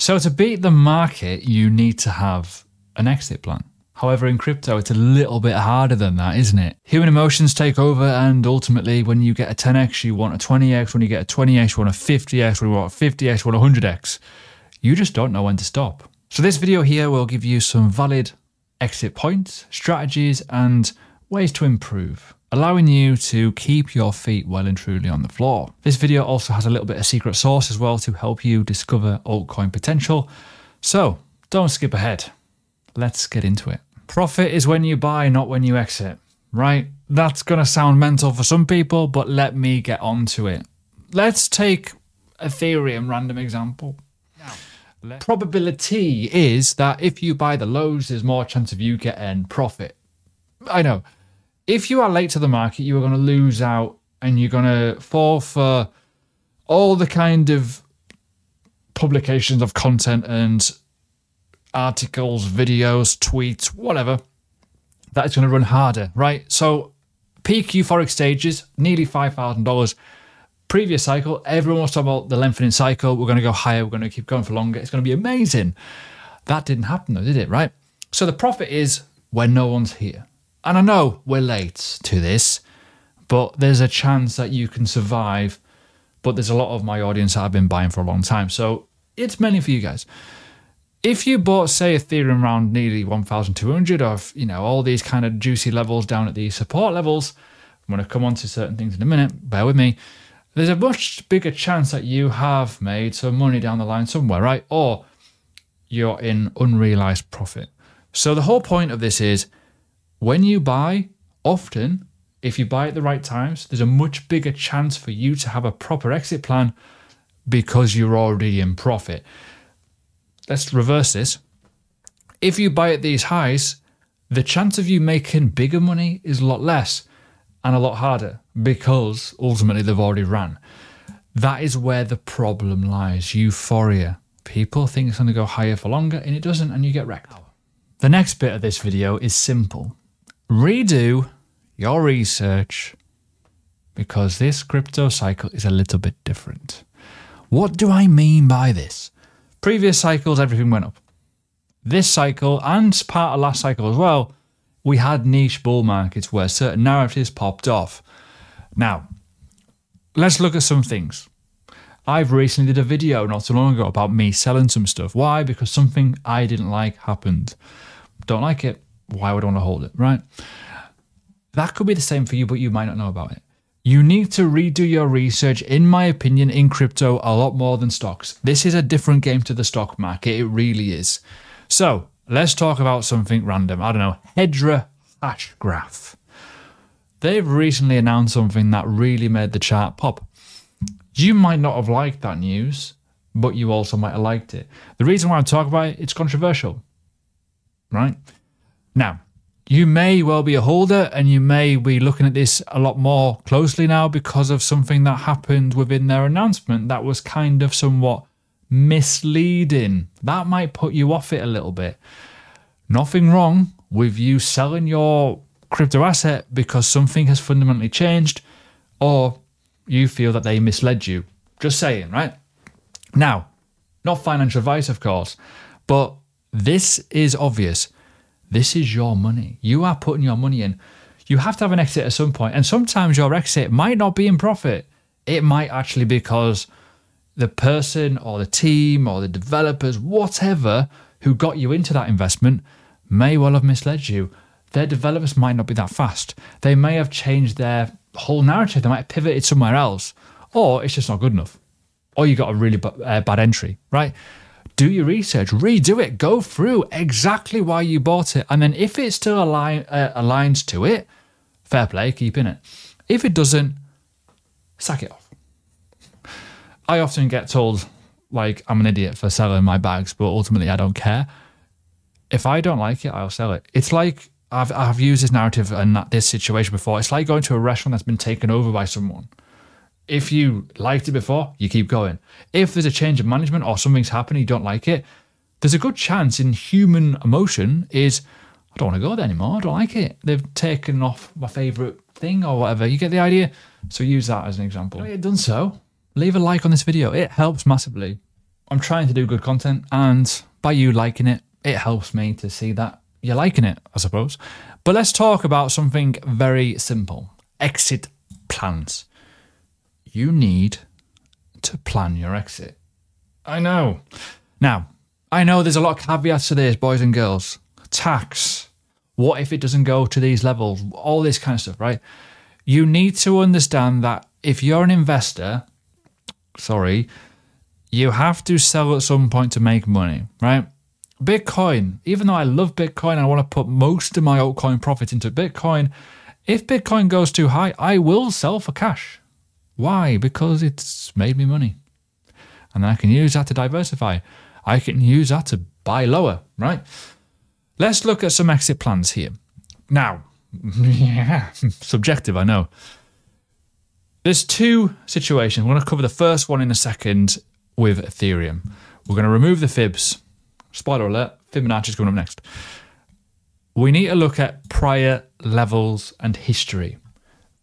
So to beat the market, you need to have an exit plan. However, in crypto, it's a little bit harder than that, isn't it? Human emotions take over, and ultimately, when you get a 10x, you want a 20x. When you get a 20x, you want a 50x. When you want a 50x, you want a 100x. You just don't know when to stop. So this video here will give you some valid exit points, strategies, and ways to improve, allowing you to keep your feet well and truly on the floor. This video also has a little bit of secret sauce as well to help you discover altcoin potential. So don't skip ahead. Let's get into it. Profit is when you buy, not when you exit, right? That's going to sound mental for some people, but let me get on to it. Let's take Ethereum random example. Probability is that if you buy the lows, there's more chance of you getting profit. I know. If you are late to the market, you are going to lose out and you're going to fall for all the kind of publications of content and articles, videos, tweets, whatever, that is going to run harder, right? So peak euphoric stages, nearly $5,000. Previous cycle, everyone was talking about the lengthening cycle. We're going to go higher. We're going to keep going for longer. It's going to be amazing. That didn't happen though, did it, right? So the profit is when no one's here. And I know we're late to this, but there's a chance that you can survive. But there's a lot of my audience that have been buying for a long time. So it's mainly for you guys. If you bought, say, Ethereum around nearly 1,200 or, you know, all these kind of juicy levels down at these support levels, I'm going to come on to certain things in a minute, bear with me. There's a much bigger chance that you have made some money down the line somewhere, right? Or you're in unrealized profit. So the whole point of this is when you buy, often, if you buy at the right times, there's a much bigger chance for you to have a proper exit plan because you're already in profit. Let's reverse this. If you buy at these highs, the chance of you making bigger money is a lot less and a lot harder because ultimately they've already ran. That is where the problem lies. Euphoria. People think it's going to go higher for longer and it doesn't, and you get wrecked. The next bit of this video is simple. Redo your research because this crypto cycle is a little bit different. What do I mean by this? Previous cycles, everything went up. This cycle, and part of last cycle as well, we had niche bull markets where certain narratives popped off. Now, let's look at some things. I've recently did a video not so long ago about me selling some stuff. Why? Because something I didn't like happened. Don't like it. Why would I want to hold it, right? That could be the same for you, but you might not know about it. You need to redo your research, in my opinion, in crypto a lot more than stocks. This is a different game to the stock market. It really is. So let's talk about something random. I don't know, Hedra hash graph. They've recently announced something that really made the chart pop. You might not have liked that news, but you also might have liked it. The reason why I'm talking about it, it's controversial, right? Now, you may well be a holder and you may be looking at this a lot more closely now because of something that happened within their announcement that was kind of somewhat misleading. That might put you off it a little bit. Nothing wrong with you selling your crypto asset because something has fundamentally changed or you feel that they misled you. Just saying, right? Now, not financial advice, of course, but this is obvious. This is your money. You are putting your money in. You have to have an exit at some point. And sometimes your exit might not be in profit. It might actually be because the person or the team or the developers, whatever, who got you into that investment may well have misled you. Their developers might not be that fast. They may have changed their whole narrative. They might have pivoted somewhere else. Or it's just not good enough. Or you got a really bad entry, right? Do your research, redo it, go through exactly why you bought it. And then if it still aligns to it, fair play, keep in it. If it doesn't, sack it off. I often get told, like, I'm an idiot for selling my bags, but ultimately I don't care. If I don't like it, I'll sell it. It's like, I've used this narrative in this situation before. It's like going to a restaurant that's been taken over by someone. If you liked it before, you keep going. If there's a change of management or something's happened, you don't like it, there's a good chance in human emotion is, I don't want to go there anymore. I don't like it. They've taken off my favorite thing or whatever. You get the idea? So use that as an example. If you've done so, leave a like on this video. It helps massively. I'm trying to do good content, and by you liking it, it helps me to see that you're liking it, I suppose. But let's talk about something very simple. Exit plans. You need to plan your exit. I know. Now, I know there's a lot of caveats to this, boys and girls. Tax. What if it doesn't go to these levels? All this kind of stuff, right? You need to understand that if you're an investor, you have to sell at some point to make money, right? Bitcoin, even though I love Bitcoin, I want to put most of my altcoin profit into Bitcoin. If Bitcoin goes too high, I will sell for cash. Why? Because it's made me money. And then I can use that to diversify. I can use that to buy lower, right? Let's look at some exit plans here. Now, yeah, subjective, I know. There's two situations. We're going to cover the first one in a second with Ethereum. We're going to remove the fibs. Spoiler alert, Fibonacci is coming up next. We need to look at prior levels and history.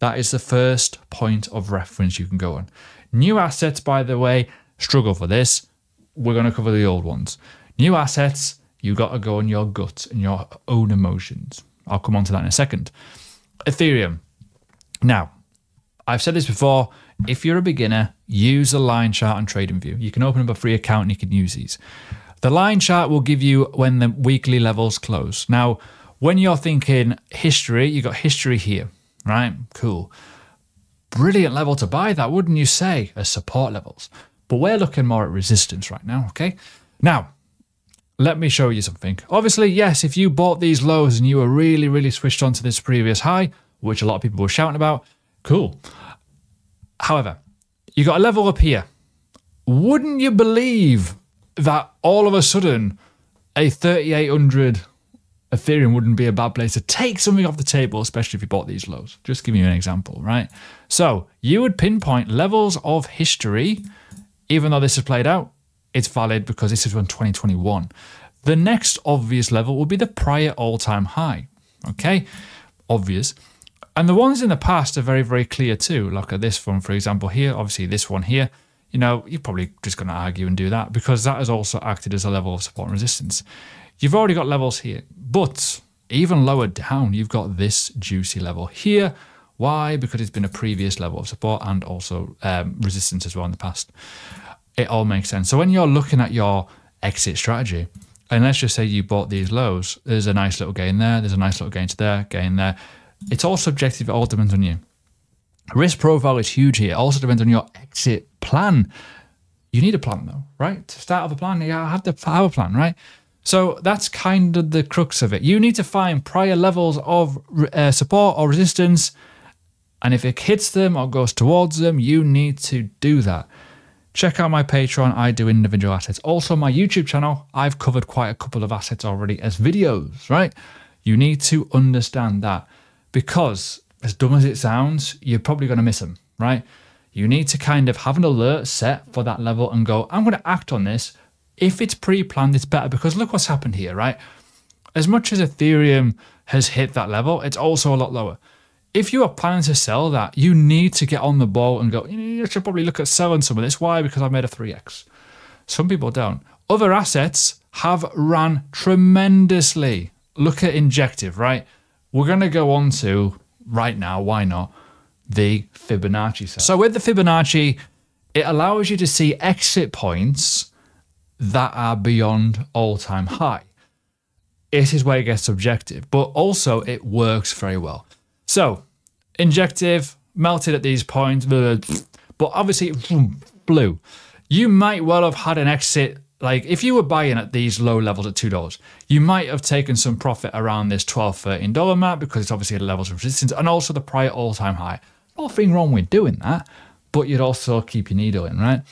That is the first point of reference you can go on. New assets, by the way, struggle for this. We're going to cover the old ones. New assets, you got to go on your gut and your own emotions. I'll come on to that in a second. Ethereum. Now, I've said this before. If you're a beginner, use a line chart on TradingView. You can open up a free account and you can use these. The line chart will give you when the weekly levels close. Now, when you're thinking history, you got history here, right? Cool. Brilliant level to buy that, wouldn't you say, as support levels? But we're looking more at resistance right now, okay? Now, let me show you something. Obviously, yes, if you bought these lows and you were really, really switched on to this previous high, which a lot of people were shouting about, cool. However, you got a level up here. Wouldn't you believe that all of a sudden a 3,800 Ethereum wouldn't be a bad place to take something off the table, especially if you bought these lows? Just giving you an example, right? So you would pinpoint levels of history. Even though this has played out, it's valid because this is from 2021. The next obvious level will be the prior all-time high, okay? Obvious. And the ones in the past are very, very clear too. Look at this one, for example, here. Obviously, this one here. You know, you're probably just going to argue and do that because that has also acted as a level of support and resistance. You've already got levels here, but even lower down, you've got this juicy level here. Why? Because it's been a previous level of support and also resistance as well in the past. It all makes sense. So when you're looking at your exit strategy, and let's just say you bought these lows, there's a nice little gain there, there's a nice little gain to there, gain there. It's all subjective, it all depends on you. Risk profile is huge here. It also depends on your exit plan. You need a plan though, right? To start off a plan, you have to have a plan, right? So that's kind of the crux of it. You need to find prior levels of support or resistance, and if it hits them or goes towards them, you need to do that. Check out my Patreon, I do individual assets. Also my YouTube channel, I've covered quite a couple of assets already as videos, right? You need to understand that because as dumb as it sounds, you're probably going to miss them, right? You need to kind of have an alert set for that level and go, I'm going to act on this. If it's pre-planned, it's better because look what's happened here, right? As much as Ethereum has hit that level, it's also a lot lower. If you are planning to sell that, you need to get on the ball and go, you should probably look at selling some of this. Why? Because I made a 3x. Some people don't. Other assets have ran tremendously. Look at Injective, right? We're going to go on to, right now, why not, the Fibonacci set. So with the Fibonacci, it allows you to see exit points that are beyond all-time high. It is where it gets subjective, but also it works very well. So, Injective, melted at these points, but obviously blue. You might well have had an exit, like if you were buying at these low levels at $2, you might have taken some profit around this $12, $13 mark because it's obviously at levels of resistance and also the prior all-time high. Nothing wrong with doing that, but you'd also keep your needle in, right?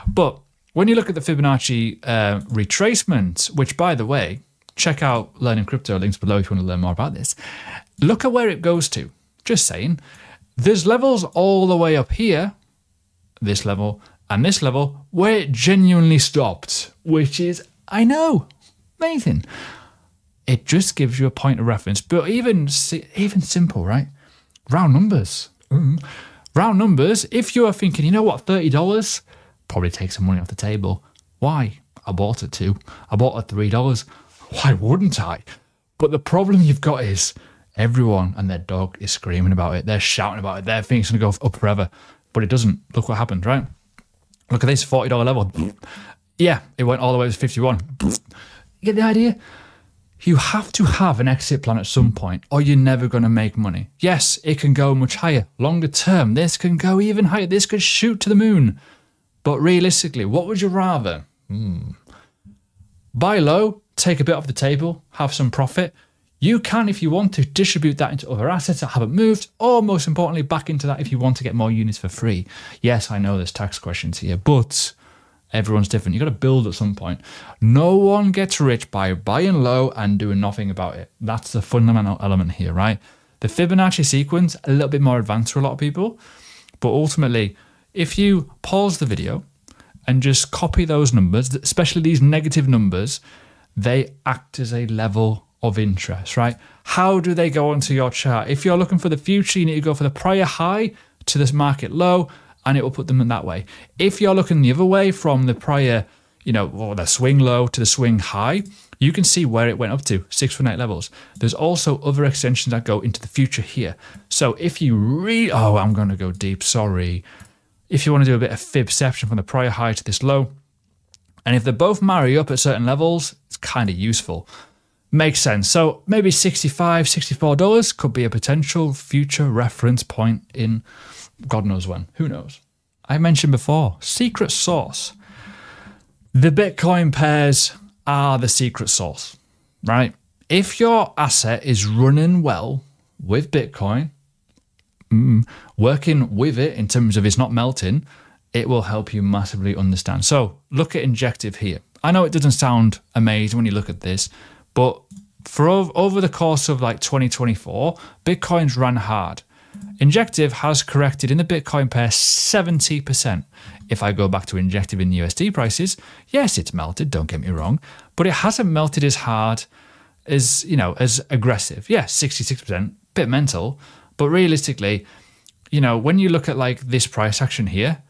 But when you look at the Fibonacci retracement, which by the way, check out Learning Crypto, links below if you want to learn more about this. Look at where it goes to. Just saying. There's levels all the way up here, this level, and this level, where it genuinely stopped, which is, I know, amazing. It just gives you a point of reference. But even simple, right? Round numbers. Round numbers, if you are thinking, you know what, $30, probably take some money off the table. Why? I bought it too. I bought it $3. Why wouldn't I? But the problem you've got is everyone and their dog is screaming about it. They're shouting about it. They think it's going to go up forever. But it doesn't. Look what happened, right? Look at this $40 level. Yeah, it went all the way to 51. You get the idea? You have to have an exit plan at some point or you're never going to make money. Yes, it can go much higher. Longer term, this can go even higher. This could shoot to the moon. But realistically, what would you rather? Buy low, take a bit off the table, have some profit. You can, if you want to, distribute that into other assets that haven't moved, or most importantly, back into that if you want to get more units for free. Yes, I know there's tax questions here, but everyone's different. You've got to build at some point. No one gets rich by buying low and doing nothing about it. That's the fundamental element here, right? The Fibonacci sequence, a little bit more advanced for a lot of people, but ultimately, if you pause the video and just copy those numbers, especially these negative numbers, they act as a level of interest, right? How do they go onto your chart? If you're looking for the future, you need to go for the prior high to this market low, and it will put them in that way. If you're looking the other way from the prior, or the swing low to the swing high, you can see where it went up to, 618 levels. There's also other extensions that go into the future here. So if you I'm going to go deep, sorry. If you want to do a bit of fibception from the prior high to this low, and if they both marry up at certain levels, it's kind of useful. Makes sense. So maybe $65, $64 could be a potential future reference point in God knows when. Who knows? I mentioned before, secret sauce. The Bitcoin pairs are the secret sauce, right? If your asset is running well with Bitcoin, working with it in terms of it's not melting, it will help you massively understand. So look at Injective here. I know it doesn't sound amazing when you look at this, but for over the course of like 2024, Bitcoin's ran hard. Injective has corrected in the Bitcoin pair 70%. If I go back to Injective in USD prices, yes, it's melted, don't get me wrong, but it hasn't melted as hard as, as aggressive. Yeah, 66%, bit mental, but realistically, when you look at like this price action here,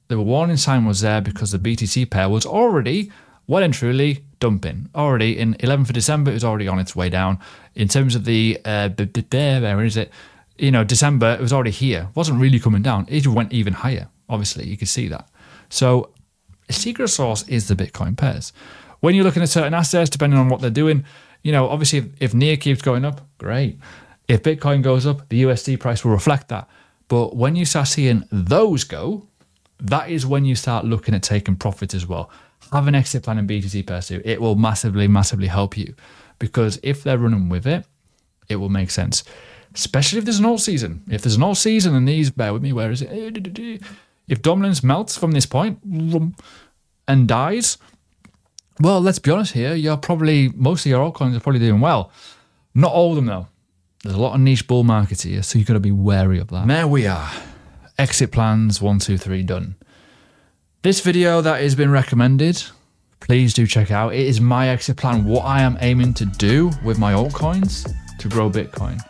the warning sign was there because the BTC pair was already well and truly dumping. Already in 11th of December, it was already on its way down. In terms of the, where is it? December, it was already here. It wasn't really coming down. It went even higher. Obviously, you can see that. So a secret sauce is the Bitcoin pairs. When you're looking at certain assets, depending on what they're doing, obviously if NIR keeps going up, great. If Bitcoin goes up, the USD price will reflect that. But when you start seeing those go, that is when you start looking at taking profit as well. Have an exit plan in BTC pairs too. It will massively, massively help you because if they're running with it, it will make sense. Especially if there's an alt season. If there's an alt season and these, bear with me, where is it? If dominance melts from this point and dies, well, let's be honest here, most of your altcoins are probably doing well. Not all of them though. There's a lot of niche bull markets here, so you've got to be wary of that. There we are. Exit plans 1, 2, 3 done. This video that has been recommended, please do check out. It is my exit plan, what I am aiming to do with my altcoins to grow Bitcoin.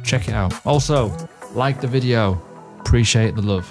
Check it out. Also, like the video. Appreciate the love.